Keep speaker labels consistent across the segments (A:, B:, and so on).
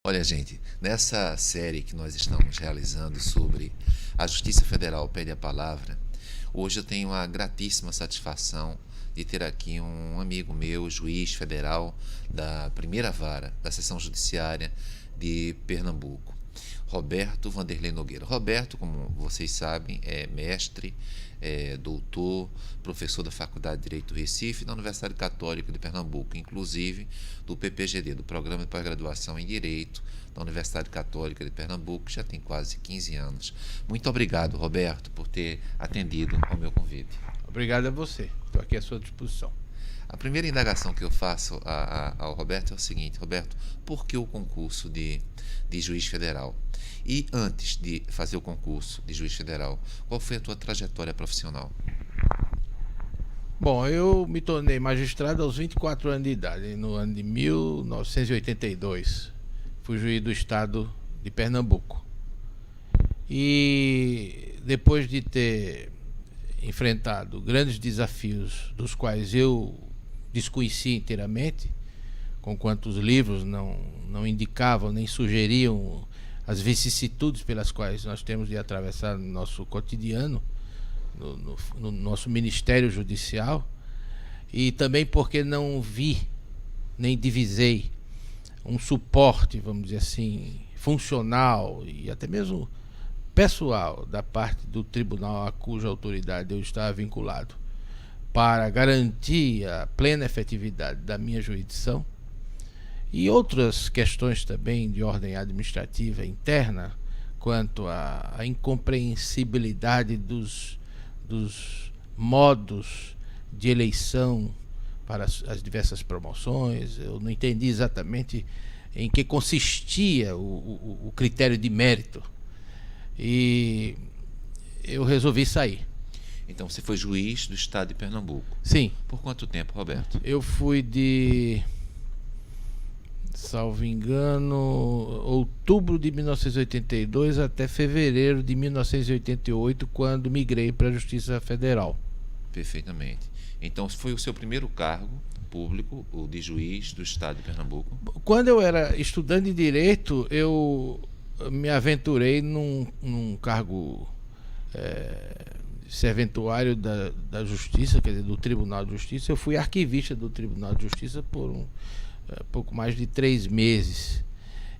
A: Olha, gente, nessa série que nós estamos realizando sobre a Justiça Federal pede a palavra, hoje eu tenho a gratíssima satisfação de ter aqui um amigo meu, juiz federal da primeira vara da seção judiciária de Pernambuco, Roberto Vanderlei Nogueira. Roberto, como vocês sabem, é mestre, doutor, professor da Faculdade de Direito do Recife e da Universidade Católica de Pernambuco, inclusive do PPGD, do Programa de Pós-Graduação em Direito da Universidade Católica de Pernambuco, que já tem quase 15 anos. Muito obrigado, Roberto, por ter atendido ao meu convite.
B: Obrigado a você, estou aqui à sua disposição.
A: A primeira indagação que eu faço ao Roberto é o seguinte: Roberto, por que o concurso de juiz federal? E antes de fazer o concurso de juiz federal, qual foi a tua trajetória profissional?
B: Bom, eu me tornei magistrado aos 24 anos de idade, no ano de 1982. Fui juiz do estado de Pernambuco. E depois de ter enfrentado grandes desafios, dos quais eu desconhecia inteiramente, conquanto os livros não indicavam nem sugeriam as vicissitudes pelas quais nós temos de atravessar no nosso cotidiano, no nosso ministério judicial, e também porque não vi nem divisei um suporte, vamos dizer assim, funcional e até mesmo pessoal da parte do tribunal a cuja autoridade eu estava vinculado para garantir a plena efetividade da minha jurisdição, e outras questões também de ordem administrativa interna, quanto à incompreensibilidade dos modos de eleição para as diversas promoções. Eu não entendi exatamente em que consistia o critério de mérito, e eu resolvi sair.
A: Então você foi juiz do estado de Pernambuco.
B: Sim.
A: Por quanto tempo, Roberto?
B: Eu fui de, salvo engano, outubro de 1982 até fevereiro de 1988, quando migrei para a Justiça Federal.
A: Perfeitamente. Então foi o seu primeiro cargo público, o de juiz do estado de Pernambuco?
B: Quando eu era estudante de Direito, eu me aventurei num cargo serventuário da Justiça, quer dizer, do Tribunal de Justiça. Eu fui arquivista do Tribunal de Justiça por pouco mais de 3 meses.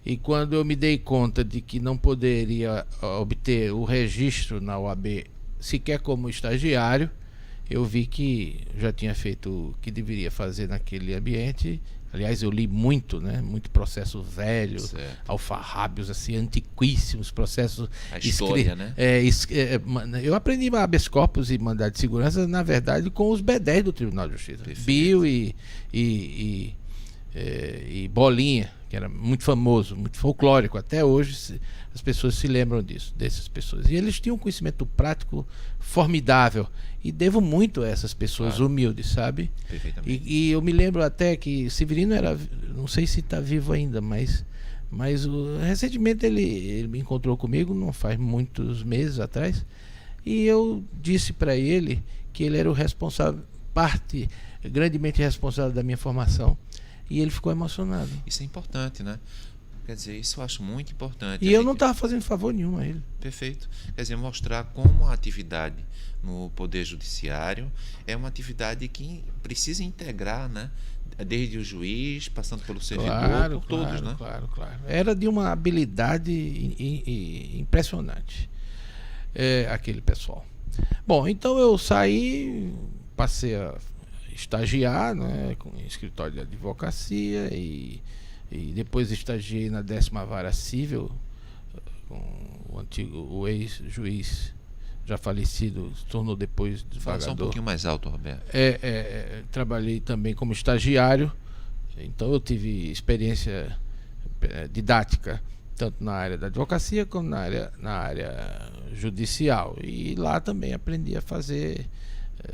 B: E quando eu me dei conta de que não poderia obter o registro na OAB sequer como estagiário, eu vi que já tinha feito o que deveria fazer naquele ambiente. Aliás, eu li muito, né? Muito processo velho, certo, alfarrábios assim, antiquíssimos, processos...
A: A história, né?
B: Eu aprendi habeas corpus e mandado de segurança, na verdade, com os B10 do Tribunal de Justiça.
A: Perfeito.
B: Bill e Bolinha, que era muito famoso, muito folclórico. Até hoje as pessoas se lembram dessas pessoas. E eles tinham um conhecimento prático formidável. E devo muito a essas pessoas, claro, humildes, sabe?
A: Perfeitamente.
B: E eu me lembro até que Severino era, não sei se está vivo ainda, mas recentemente ele me encontrou comigo, não faz muitos meses atrás, e eu disse para ele que ele era o responsável, parte grandemente responsável da minha formação. E ele ficou emocionado.
A: Isso é importante, né? Quer dizer, isso eu acho muito importante.
B: E eu não estava fazendo favor nenhum a ele.
A: Perfeito. Quer dizer, mostrar como a atividade no Poder Judiciário é uma atividade que precisa integrar, né? Desde o juiz, passando pelo servidor,
B: claro,
A: por
B: claro,
A: todos, né?
B: Claro. Era de uma habilidade impressionante, aquele pessoal. Bom, então eu saí, passei a estagiar, né, com escritório de advocacia, e depois estagiei na 10ª Vara Civil com o ex-juiz já falecido, se tornou depois desembargador.
A: Fala só um pouquinho mais alto, Roberto.
B: Trabalhei também como estagiário, então eu tive experiência didática tanto na área da advocacia como na área judicial, e lá também aprendi a fazer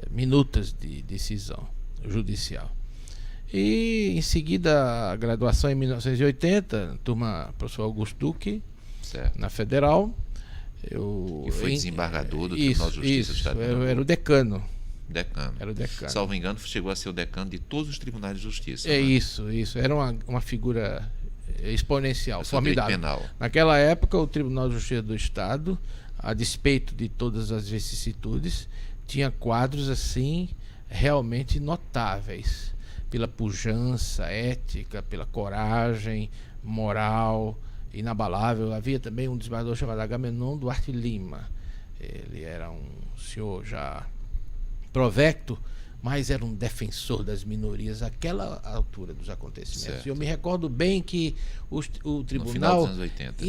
B: minutas de decisão judicial. E em seguida a graduação em 1980, turma professor Augusto Duque,
A: certo,
B: na Federal.
A: E foi desembargador do Tribunal de Justiça do Estado de Pernambuco.
B: Eu era o decano.
A: Era o decano. Salvo engano, chegou a ser o decano de todos os tribunais de justiça.
B: Né? Isso. Era uma figura exponencial,
A: Eu sou direito
B: formidável.
A: penal.
B: Naquela época, o Tribunal de Justiça do Estado, a despeito de todas as vicissitudes, tinha quadros assim realmente notáveis, pela pujança ética, pela coragem moral inabalável. Havia também um desembargador chamado Agamenon Duarte Lima. Ele era um senhor já provecto, mas era um defensor das minorias àquela altura dos acontecimentos.
A: Certo.
B: Eu me recordo bem que o tribunal,
A: no final dos anos 80.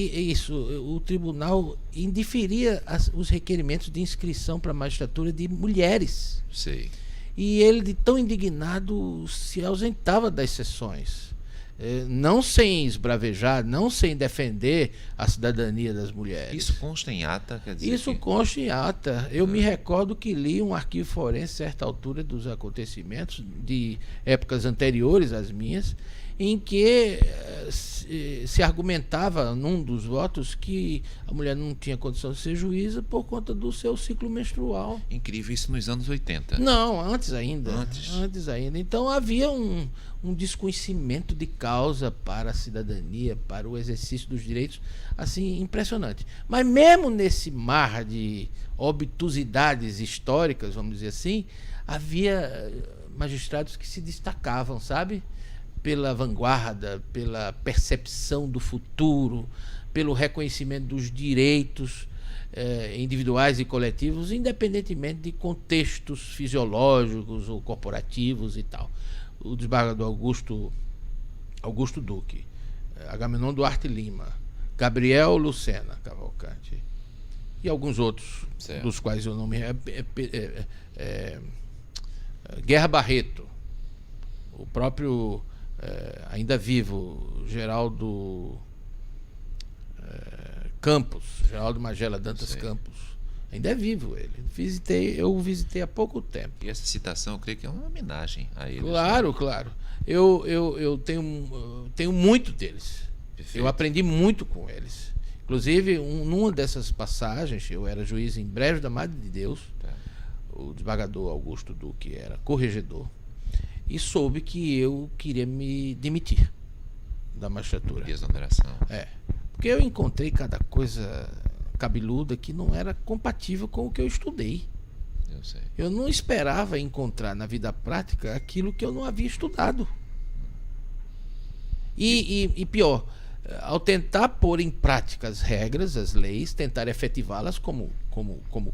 B: O tribunal indeferia os requerimentos de inscrição para a magistratura de mulheres.
A: Sei.
B: E ele, de tão indignado, se ausentava das sessões. Não sem esbravejar, não sem defender a cidadania das mulheres.
A: Isso consta em ata? Quer dizer
B: Isso consta em ata. Eu me recordo que li um arquivo forense a certa altura dos acontecimentos de épocas anteriores às minhas, em que se argumentava num dos votos que a mulher não tinha condição de ser juíza por conta do seu ciclo menstrual.
A: Incrível, isso nos anos 80.
B: Não, antes ainda.
A: Antes
B: ainda. Então havia um desconhecimento de causa para a cidadania, para o exercício dos direitos, assim, impressionante. Mas mesmo nesse mar de obtusidades históricas, vamos dizer assim, havia magistrados que se destacavam, sabe? Pela vanguarda, pela percepção do futuro, pelo reconhecimento dos direitos individuais e coletivos, independentemente de contextos fisiológicos ou corporativos e tal. O desembargador Augusto Duque, Agamenon Duarte Lima, Gabriel Lucena Cavalcante e alguns outros, certo, dos quais eu não me... Guerra Barreto, o próprio... ainda vivo, Geraldo Campos, Geraldo Magela Dantas, sei, Campos, ainda é vivo ele. Eu o visitei há pouco tempo.
A: E essa citação, eu creio que é uma homenagem a eles.
B: Claro, né? Claro. Eu tenho muito deles. Perfeito. Eu aprendi muito com eles. Inclusive, numa dessas passagens, eu era juiz em Brejo da Madre de Deus, o desembargador Augusto Duque era corregedor, e soube que eu queria me demitir da magistratura.
A: Desoneração.
B: Porque eu encontrei cada coisa cabeluda que não era compatível com o que eu estudei.
A: Eu sei. Eu
B: não esperava encontrar na vida prática aquilo que eu não havia estudado. E pior, ao tentar pôr em prática as regras, as leis, tentar efetivá-las como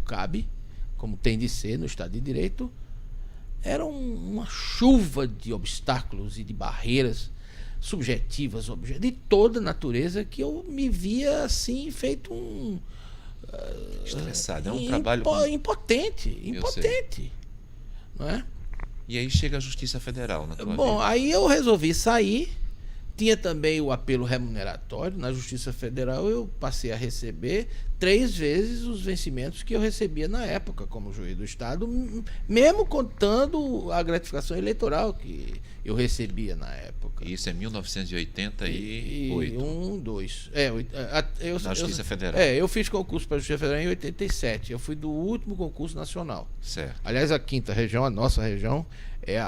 B: cabe, como tem de ser no Estado de Direito, era uma chuva de obstáculos e de barreiras subjetivas, de toda natureza, que eu me via assim, feito
A: estressado, é um trabalho
B: impotente, não é?
A: E aí chega a Justiça Federal na tua vida.
B: Bom, aí eu resolvi sair. Tinha também o apelo remuneratório. Na Justiça Federal eu passei a receber 3 vezes os vencimentos que eu recebia na época como juiz do Estado, mesmo contando a gratificação eleitoral que eu recebia na época.
A: Isso é 1988.
B: Na
A: Justiça Federal.
B: Eu fiz concurso para a Justiça Federal em 87. Eu fui do último concurso nacional.
A: Certo.
B: Aliás, a 5ª região, a nossa região, é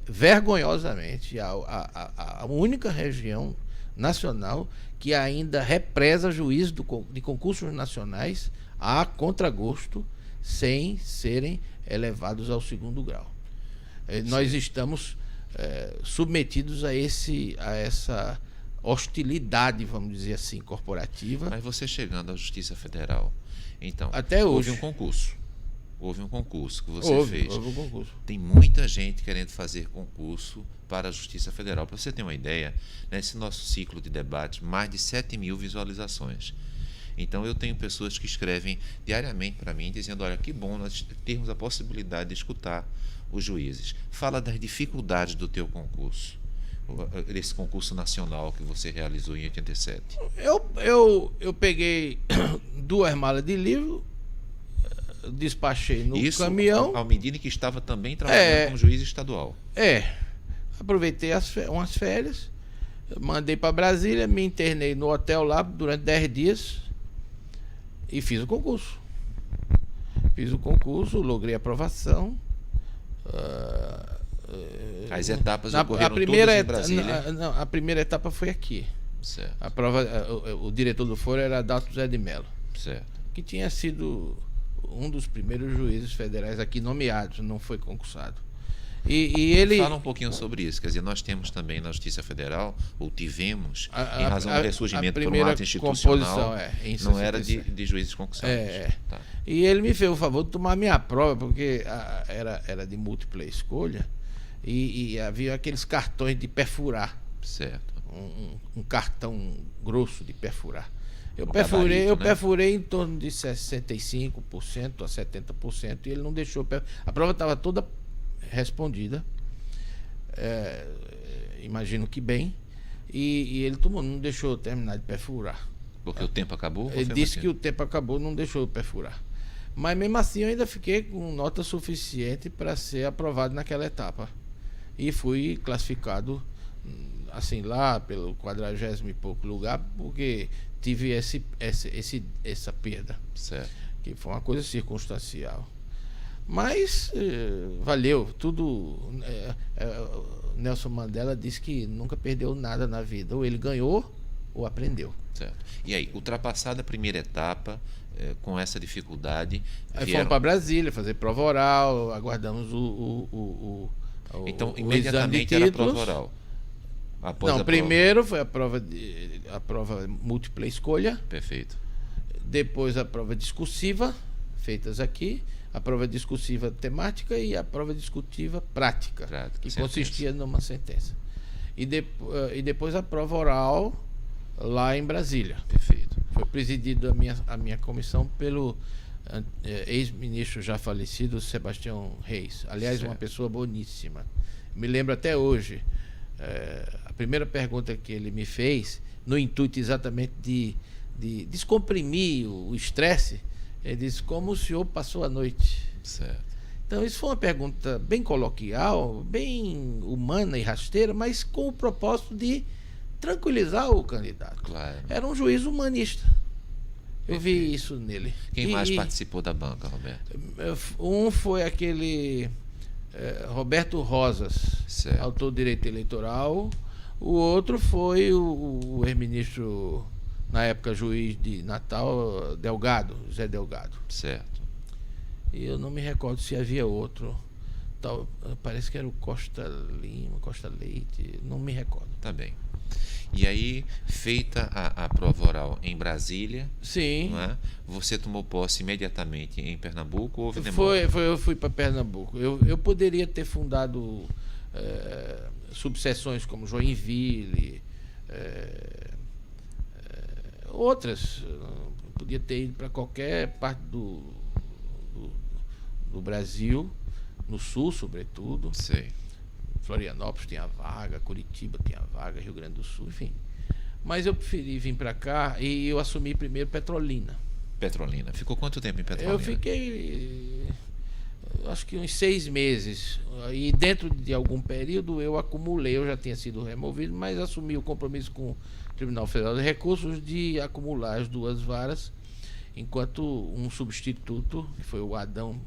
B: vergonhosamente a única região nacional que ainda represa juízes de concursos nacionais a contragosto, sem serem elevados ao 2º grau. Nós estamos submetidos a essa hostilidade, vamos dizer assim, corporativa.
A: Mas você chegando à Justiça Federal, então,
B: até hoje
A: houve um concurso que você fez.
B: Houve um concurso.
A: Tem muita gente querendo fazer concurso para a Justiça Federal. Para você ter uma ideia, nesse nosso ciclo de debate, mais de 7.000 visualizações. Então eu tenho pessoas que escrevem diariamente para mim, dizendo, olha, que bom nós termos a possibilidade de escutar os juízes. Fala das dificuldades do teu concurso, esse concurso nacional que você realizou em 87.
B: Eu peguei 2 malas de livro, despachei no caminhão.
A: Ao medida que estava também trabalhando como juiz estadual.
B: Aproveitei umas férias, mandei para Brasília, me internei no hotel lá durante 10 dias e fiz o concurso. Logrei aprovação.
A: As etapas ocorreram todas em Brasília?
B: A primeira etapa foi aqui.
A: Certo.
B: A prova, o diretor do foro era Adalto Zé de Mello,
A: Certo.
B: que tinha sido um dos primeiros juízes federais aqui nomeados, não foi concursado. E ele
A: fala um pouquinho sobre isso. Quer dizer, nós temos também na Justiça Federal, ou tivemos, em razão do ressurgimento por um ato institucional, não era de juízes concursados.
B: Tá. E ele me fez o favor de tomar minha prova, porque era de múltipla escolha, e havia aqueles cartões de perfurar.
A: Certo.
B: Um cartão grosso de perfurar. Eu
A: Gabarito,
B: perfurei em torno de 65% a 70%, e ele não deixou. A prova estava toda respondida, imagino que bem, e ele não deixou eu terminar de perfurar.
A: Porque o tempo acabou?
B: Ele disse que o tempo acabou, não deixou eu perfurar. Mas mesmo assim eu ainda fiquei com nota suficiente para ser aprovado naquela etapa. E fui classificado assim lá pelo 40º e pouco lugar, porque tive essa perda.
A: Certo.
B: Que foi uma coisa circunstancial. Mas valeu tudo. Nelson Mandela disse que nunca perdeu nada na vida. Ou ele ganhou ou aprendeu.
A: Certo. E aí, ultrapassada a primeira etapa, com essa dificuldade...
B: Aí fomos para Brasília fazer prova oral, aguardamos
A: então,
B: o
A: imediatamente era a prova oral.
B: Primeiro foi a prova múltipla escolha.
A: Perfeito.
B: Depois a prova discursiva, feitas aqui. A prova discursiva temática e a prova discutiva prática, que sentença. Consistia numa sentença. E depois a prova oral lá em Brasília.
A: Perfeito.
B: Foi presidido a minha comissão pelo ex-ministro já falecido Sebastião Reis. Aliás, certo. Uma pessoa boníssima. Me lembro até hoje. A primeira pergunta que ele me fez, no intuito exatamente de descomprimir o estresse, ele disse: como o senhor passou a noite?
A: Certo.
B: Então isso foi uma pergunta bem coloquial, bem humana e rasteira, mas com o propósito de tranquilizar o candidato.
A: Claro.
B: Era um juiz humanista. Eu vi isso nele.
A: Quem mais participou da banca, Roberto?
B: Um foi aquele Roberto Rosas,
A: certo.
B: Autor do direito eleitoral. O outro foi o ex-ministro, na época juiz de Natal, Zé Delgado.
A: Certo.
B: E eu não me recordo se havia outro. Parece que era o Costa Leite, não me recordo.
A: Tá bem. E aí, feita a prova oral em Brasília,
B: sim.
A: Não é? Você tomou posse imediatamente em Pernambuco ou houve demora?
B: Eu fui para Pernambuco. Eu poderia ter fundado subseções como Joinville, outras. Podia ter ido para qualquer parte do Brasil, no sul, sobretudo.
A: Sei.
B: Florianópolis tinha vaga, Curitiba tinha vaga, Rio Grande do Sul, enfim. Mas eu preferi vir para cá e eu assumi primeiro Petrolina.
A: Petrolina. Ficou quanto tempo em Petrolina?
B: Eu fiquei, acho que uns 6 meses. E dentro de algum período eu acumulei, eu já tinha sido removido, mas assumi o compromisso com o Tribunal Federal de Recursos de acumular as 2 varas, enquanto um substituto, que foi o Adão,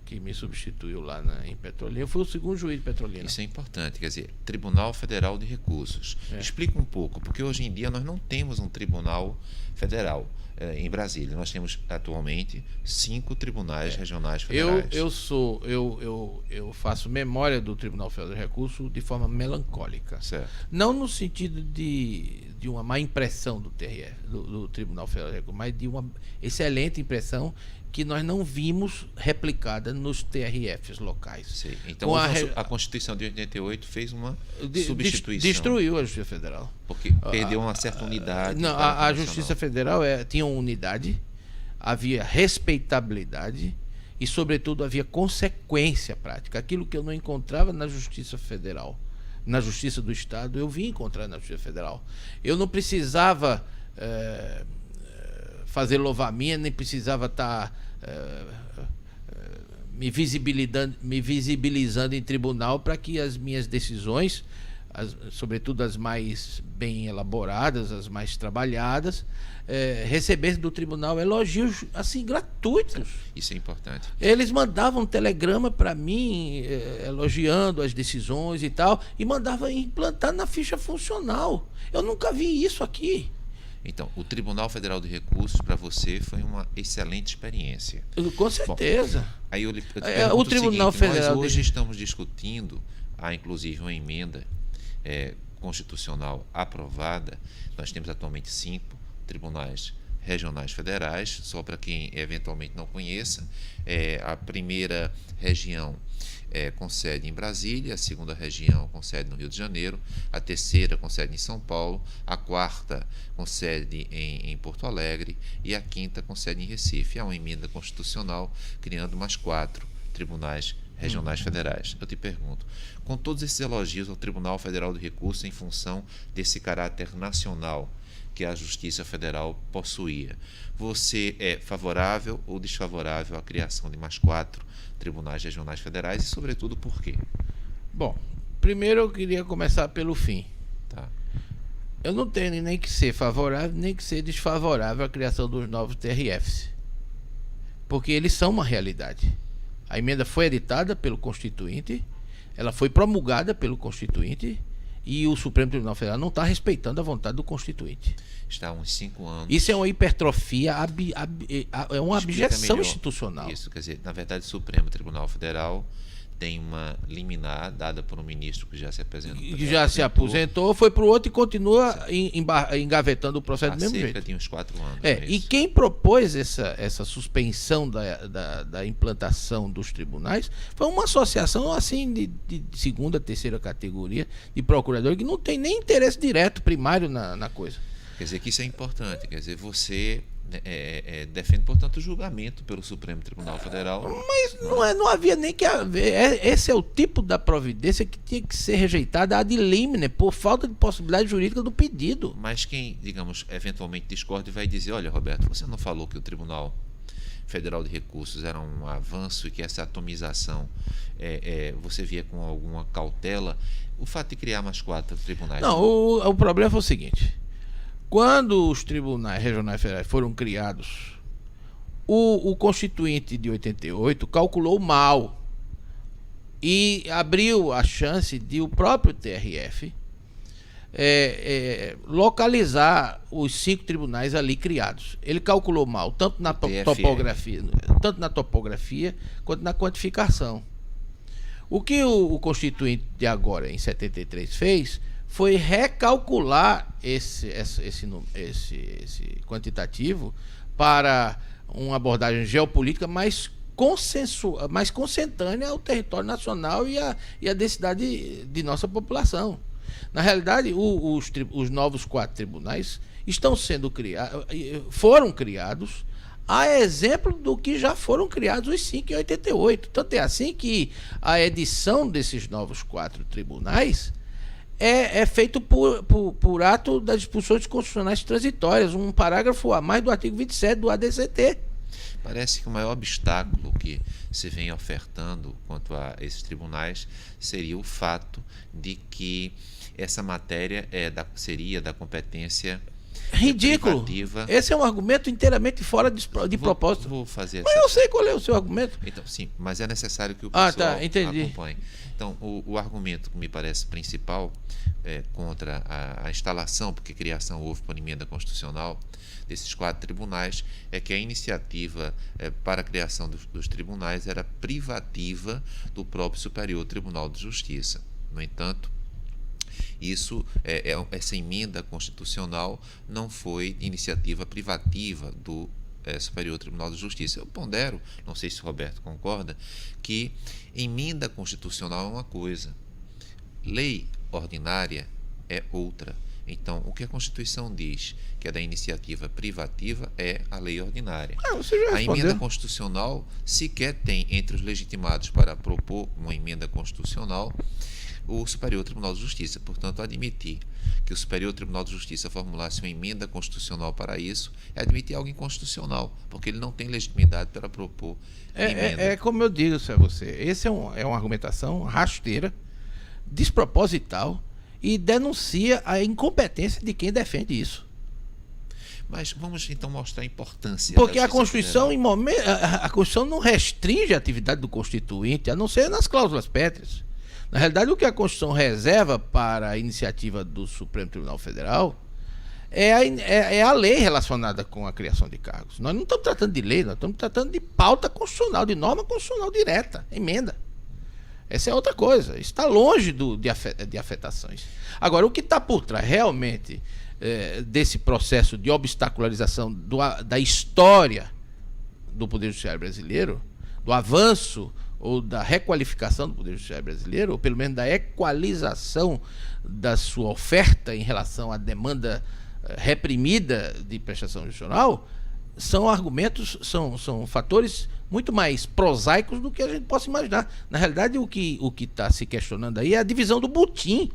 B: que me substituiu lá em Petrolina. Eu fui o segundo juiz de Petrolina.
A: Isso é importante, quer dizer, Tribunal Federal de Recursos. Explica um pouco, porque hoje em dia nós não temos um tribunal federal em Brasília. Nós temos atualmente 5 tribunais regionais federais.
B: Eu faço memória do Tribunal Federal de Recursos de forma melancólica.
A: Certo.
B: Não no sentido de uma má impressão do TRF, do Tribunal Federal de Recursos, mas de uma excelente impressão que nós não vimos replicada nos TRFs locais.
A: Sim. Então a Constituição de 88 fez uma substituição.
B: Destruiu a Justiça Federal.
A: Porque perdeu uma certa unidade.
B: Não, a Justiça Federal tinha uma unidade, havia respeitabilidade e, sobretudo, havia consequência prática. Aquilo que eu não encontrava na Justiça Federal, na Justiça do Estado, eu vim encontrar na Justiça Federal. Eu não precisava fazer louvaminha, nem precisava estar me visibilizando em tribunal para que as minhas decisões sobretudo as mais bem elaboradas, as mais trabalhadas, recebessem do tribunal elogios assim gratuitos.
A: Isso é importante.
B: Eles mandavam um telegrama para mim, elogiando as decisões e tal, e mandavam implantar na ficha funcional. Eu nunca vi isso aqui.
A: Então, o Tribunal Federal de Recursos, para você, foi uma excelente experiência.
B: Com certeza.
A: Bom, aí eu te
B: o Tribunal Federal
A: nós hoje estamos discutindo, há inclusive uma emenda constitucional aprovada. Nós temos atualmente 5 tribunais regionais federais. Só para quem eventualmente não conheça, a primeira região com sede em Brasília, a segunda região com sede no Rio de Janeiro, a terceira com sede em São Paulo, a quarta com sede em Porto Alegre e a quinta com sede em Recife. Há uma emenda constitucional criando mais 4 tribunais regionais federais. Eu te pergunto, com todos esses elogios ao Tribunal Federal de Recursos em função desse caráter nacional que a Justiça Federal possuía, você é favorável ou desfavorável à criação de mais 4 tribunais regionais federais e, sobretudo, por quê?
B: Bom, primeiro eu queria começar pelo fim.
A: Tá.
B: Eu não tenho nem que ser favorável, nem que ser desfavorável à criação dos novos TRFs, porque eles são uma realidade. A emenda foi editada pelo Constituinte, ela foi promulgada pelo Constituinte e o Supremo Tribunal Federal não está respeitando a vontade do Constituinte.
A: Está há uns 5 anos.
B: Isso é uma hipertrofia, é uma abjeção
A: melhor
B: institucional.
A: Isso, quer dizer, na verdade, o Supremo Tribunal Federal tem uma liminar dada por um ministro que já se apresentou.
B: Que já se aposentou, foi para o outro e continua engavetando o processo do mesmo jeito.
A: Cerca de uns 4 anos.
B: E quem propôs essa suspensão da implantação dos tribunais foi uma associação assim de segunda, terceira categoria de procurador que não tem nem interesse direto, primário na coisa.
A: Quer dizer que isso é importante, quer dizer, você defende, portanto, o julgamento pelo Supremo Tribunal Federal.
B: Mas não havia nem que haver. Esse é o tipo da providência que tinha que ser rejeitada ad limine, por falta de possibilidade jurídica do pedido.
A: Mas quem, digamos, eventualmente discorde vai dizer, olha, Roberto, você não falou que o Tribunal Federal de Recursos era um avanço e que essa atomização você via com alguma cautela. O fato de criar mais 4 tribunais...
B: Não, o problema foi o seguinte... Quando os tribunais regionais federais foram criados, o Constituinte de 88 calculou mal e abriu a chance de o próprio TRF localizar os 5 tribunais ali criados. Ele calculou mal, tanto na topografia quanto na quantificação. O que o Constituinte de agora, em 73, fez foi recalcular esse quantitativo para uma abordagem geopolítica mais consentânea ao território nacional e à densidade de nossa população. Na realidade, os novos 4 tribunais foram criados a exemplo do que já foram criados os 5 em 88. Tanto é assim que a edição desses novos 4 tribunais é feito por ato das disposições constitucionais transitórias, um parágrafo a mais do artigo 27 do ADCT.
A: Parece que o maior obstáculo que se vem ofertando quanto a esses tribunais seria o fato de que essa matéria seria da competência
B: ridículo.
A: privativa.
B: Esse é um argumento inteiramente fora de propósito.
A: Vou fazer
B: mas eu sei qual é o seu argumento.
A: Então, sim, mas é necessário que o pessoal acompanhe. Então, o argumento que me parece principal contra a instalação, porque criação houve por emenda constitucional, desses 4 tribunais, é que a iniciativa para a criação dos tribunais era privativa do próprio Superior Tribunal de Justiça. No entanto, essa emenda constitucional não foi iniciativa privativa do Superior Tribunal de Justiça. Eu pondero, não sei se o Roberto concorda, que emenda constitucional é uma coisa, lei ordinária é outra. Então, o que a Constituição diz que é da iniciativa privativa é a lei ordinária. A emenda constitucional sequer tem entre os legitimados para propor uma emenda constitucional o Superior Tribunal de Justiça. Portanto, admitir que o Superior Tribunal de Justiça formulasse uma emenda constitucional para isso é admitir algo inconstitucional, porque ele não tem legitimidade para propor emenda.
B: É como eu digo a você, essa é uma argumentação rasteira, desproposital e denuncia a incompetência de quem defende isso.
A: Mas vamos então mostrar a importância.
B: Porque
A: da
B: a
A: Justiça
B: Constituição,
A: Federal.
B: a Constituição não restringe a atividade do Constituinte, a não ser nas cláusulas pétreas. Na realidade, o que a Constituição reserva para a iniciativa do Supremo Tribunal Federal é a lei relacionada com a criação de cargos. Nós não estamos tratando de lei, nós estamos tratando de pauta constitucional, de norma constitucional direta, emenda. Essa é outra coisa. Está longe de afetações. Agora, o que está por trás realmente desse processo de obstacularização da história do Poder Judiciário brasileiro, do avanço ou da requalificação do Poder Judiciário brasileiro, ou pelo menos da equalização da sua oferta em relação à demanda reprimida de prestação judicial, são argumentos, são fatores muito mais prosaicos do que a gente possa imaginar. Na realidade, o que está se questionando aí é a divisão do butim.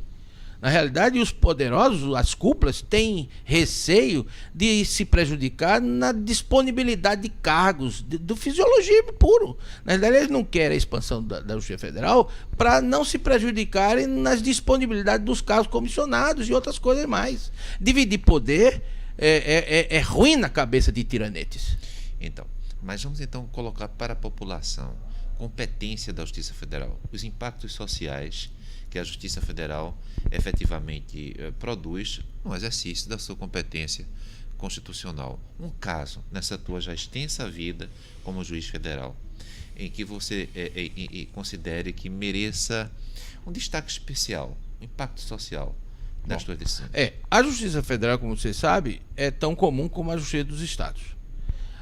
B: Na realidade, os poderosos, as cúpulas, têm receio de se prejudicar na disponibilidade de cargos, do fisiologismo puro. Na realidade, eles não querem a expansão da Justiça Federal para não se prejudicarem nas disponibilidades dos cargos comissionados e outras coisas mais. Dividir poder é ruim na cabeça de tiranetes.
A: Então, mas vamos então colocar para a população competência da Justiça Federal, os impactos sociais que a Justiça Federal efetivamente produz no exercício da sua competência constitucional. Um caso, nessa tua já extensa vida como juiz federal, em que você considere que mereça um destaque especial, um impacto social das tuas decisões.
B: A Justiça Federal, como você sabe, é tão comum como a Justiça dos Estados.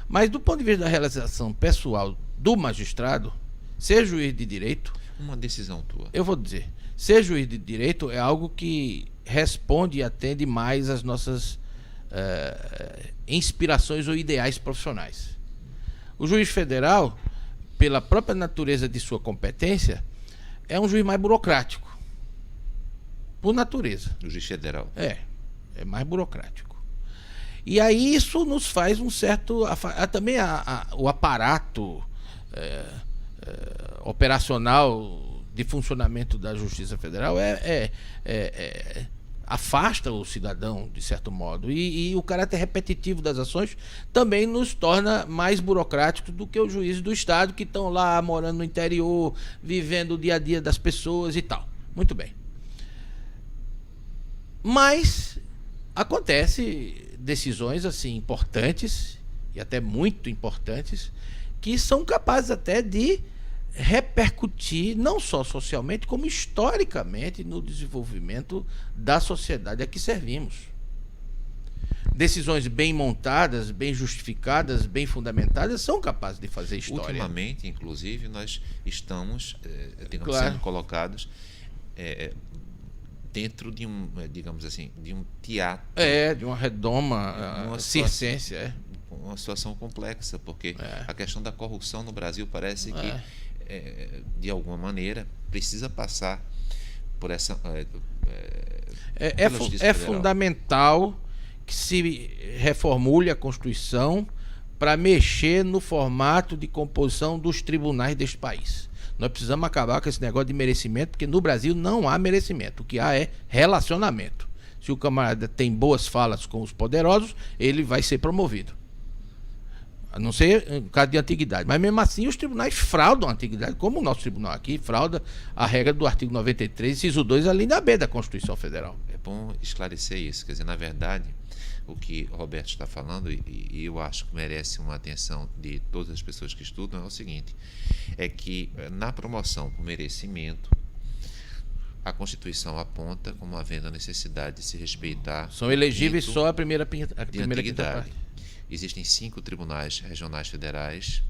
B: Mas do ponto de vista da realização pessoal do magistrado, ser juiz de direito...
A: Uma decisão tua.
B: Eu vou dizer, ser juiz de direito é algo que responde e atende mais às nossas inspirações ou ideais profissionais. O juiz federal, pela própria natureza de sua competência, é um juiz mais burocrático. Por natureza.
A: O juiz federal.
B: É mais burocrático. E aí isso nos faz um certo... Também o aparato operacional de funcionamento da Justiça Federal afasta o cidadão, de certo modo. E o caráter repetitivo das ações também nos torna mais burocráticos do que os juízes do Estado, que estão lá morando no interior, vivendo o dia a dia das pessoas e tal. Muito bem. Mas acontece decisões assim importantes, e até muito importantes, que são capazes até de repercutir não só socialmente, como historicamente no desenvolvimento da sociedade a que servimos. Decisões bem montadas, bem justificadas, bem fundamentadas são capazes de fazer história.
A: Ultimamente, inclusive, nós estamos
B: claro,
A: sendo colocados dentro de um, digamos assim, de um teatro.
B: De uma redoma circense.
A: Uma situação complexa, porque a questão da corrupção no Brasil parece que, de alguma maneira, precisa passar por essa...
B: É fundamental que se reformule a Constituição para mexer no formato de composição dos tribunais deste país. Nós precisamos acabar com esse negócio de merecimento, porque no Brasil não há merecimento. O que há é relacionamento. Se o camarada tem boas falas com os poderosos, ele vai ser promovido. A não ser em caso de antiguidade. Mas mesmo assim os tribunais fraudam a antiguidade, como o nosso tribunal aqui frauda a regra do artigo 93, inciso 2, a linha B da Constituição Federal.
A: É bom esclarecer isso. Quer dizer, na verdade, o que o Roberto está falando, e eu acho que merece uma atenção de todas as pessoas que estudam, é o seguinte: é que na promoção por merecimento, a Constituição aponta como havendo a necessidade de se respeitar...
B: São elegíveis só a primeira
A: antiguidade. Existem 5 tribunais regionais federais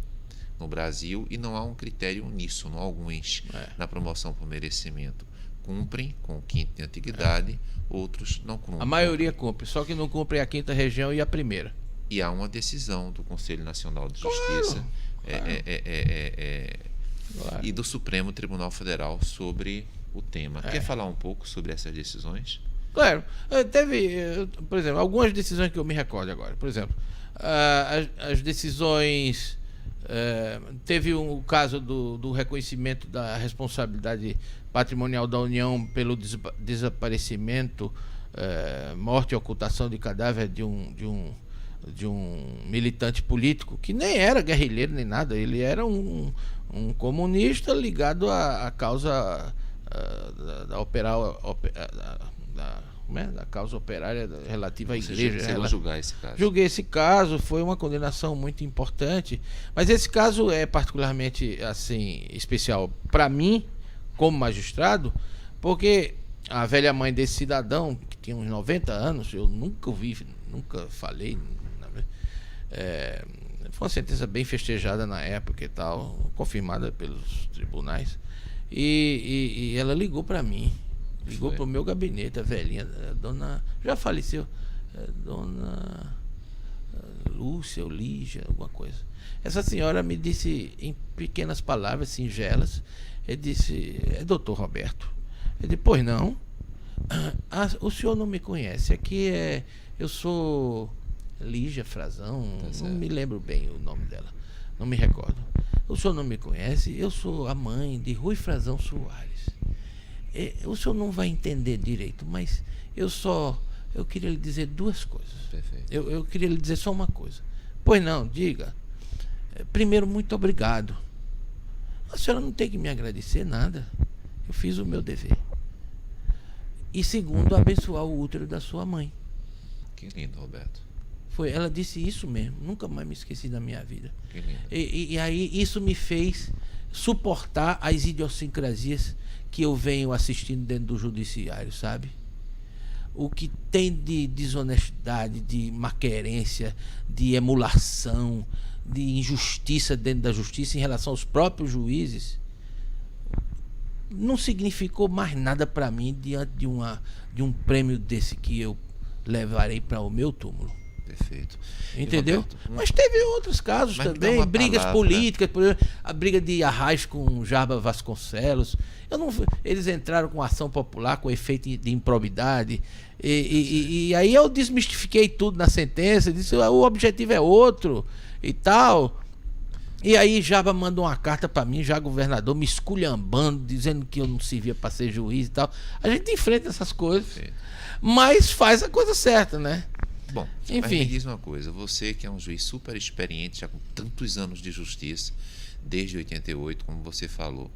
A: no Brasil e não há um critério uníssono. Alguns, na promoção por merecimento, cumprem com o 5º de antiguidade, outros não cumprem.
B: A maioria cumpre, só que não cumpre a 5ª região e a primeira.
A: E há uma decisão do Conselho Nacional de Justiça e do Supremo Tribunal Federal sobre o tema. Quer falar um pouco sobre essas decisões?
B: Claro. Teve, por exemplo, algumas decisões que eu me recordo agora. Por exemplo, as decisões Teve o caso do reconhecimento da responsabilidade patrimonial da União pelo desaparecimento, morte e ocultação de cadáver de um militante político que nem era guerrilheiro nem nada, ele era um comunista ligado à causa da causa operária relativa à igreja.
A: Você vai julgar esse caso?
B: Julguei esse caso, foi uma condenação muito importante, mas esse caso é particularmente assim especial para mim como magistrado, porque a velha mãe desse cidadão, que tinha uns 90 anos, eu nunca ouvi, nunca falei, foi uma sentença bem festejada na época e tal, confirmada pelos tribunais, e ela ligou para mim. Ligou pro meu gabinete, a velhinha, a dona, já faleceu, dona Lúcia ou Lígia, alguma coisa. Essa senhora me disse em pequenas palavras singelas, ele disse, doutor Roberto. Eu disse, pois não, o senhor não me conhece, aqui eu sou Lígia Frazão, não me lembro bem o nome dela, não me recordo. O senhor não me conhece, eu sou a mãe de Rui Frazão Soares. O senhor não vai entender direito, mas eu queria lhe dizer duas coisas.
A: Perfeito.
B: Eu queria lhe dizer só uma coisa. Pois não, diga. Primeiro, muito obrigado. A senhora não tem que me agradecer nada. Eu fiz o meu dever. E segundo, abençoar o útero da sua mãe.
A: Que lindo, Roberto.
B: Ela disse isso mesmo. Nunca mais me esqueci da minha vida.
A: Que lindo.
B: E aí isso me fez suportar as idiosincrasias que eu venho assistindo dentro do judiciário, sabe? O que tem de desonestidade, de maquerência, de emulação, de injustiça dentro da justiça em relação aos próprios juízes, não significou mais nada para mim diante de um prêmio desse que eu levarei para o meu túmulo.
A: Perfeito.
B: Entendeu?
A: Roberto,
B: mas teve outros casos também, brigas políticas, por exemplo, a briga de Arraes com Jarba Vasconcelos. Eles entraram com ação popular, com efeito de improbidade. E aí eu desmistifiquei tudo na sentença, disse o objetivo é outro e tal. E aí Jarba mandou uma carta para mim, já governador, me esculhambando, dizendo que eu não servia para ser juiz e tal. A gente enfrenta essas coisas, mas faz a coisa certa, né?
A: Bom,
B: enfim.
A: Mas me diz uma coisa, você que é um juiz super experiente, já com tantos anos de justiça, desde 88, como você falou,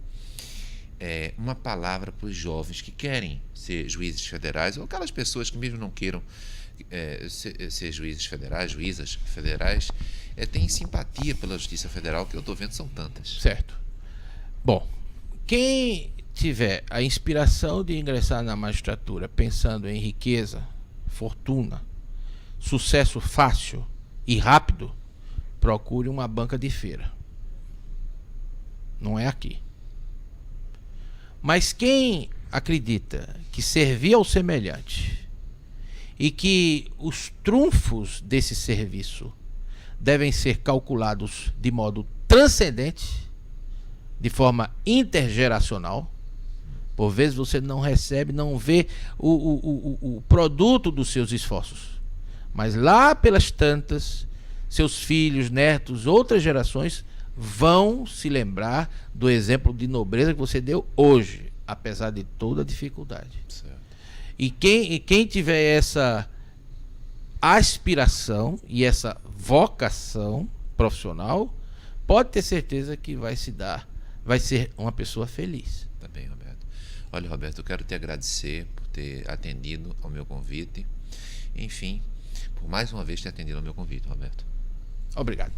A: uma palavra para os jovens que querem ser juízes federais, ou aquelas pessoas que mesmo não queiram ser juízes federais, juízas federais, têm simpatia pela Justiça Federal, que eu estou vendo são tantas.
B: Certo. Bom, quem tiver a inspiração de ingressar na magistratura pensando em riqueza, fortuna, sucesso fácil e rápido, procure uma banca de feira. Não é aqui. Mas quem acredita que servir ao semelhante e que os trunfos desse serviço devem ser calculados de modo transcendente, de forma intergeracional, por vezes você não recebe, não vê o produto dos seus esforços. Mas lá pelas tantas, seus filhos, netos, outras gerações vão se lembrar do exemplo de nobreza que você deu hoje, apesar de toda a dificuldade.
A: Certo.
B: E quem tiver essa aspiração e essa vocação profissional, pode ter certeza que vai ser uma pessoa feliz.
A: Tá bem, Roberto. Olha, Roberto, eu quero te agradecer por ter atendido ao meu convite. Enfim, por mais uma vez ter atendido ao meu convite, Roberto.
B: Obrigado.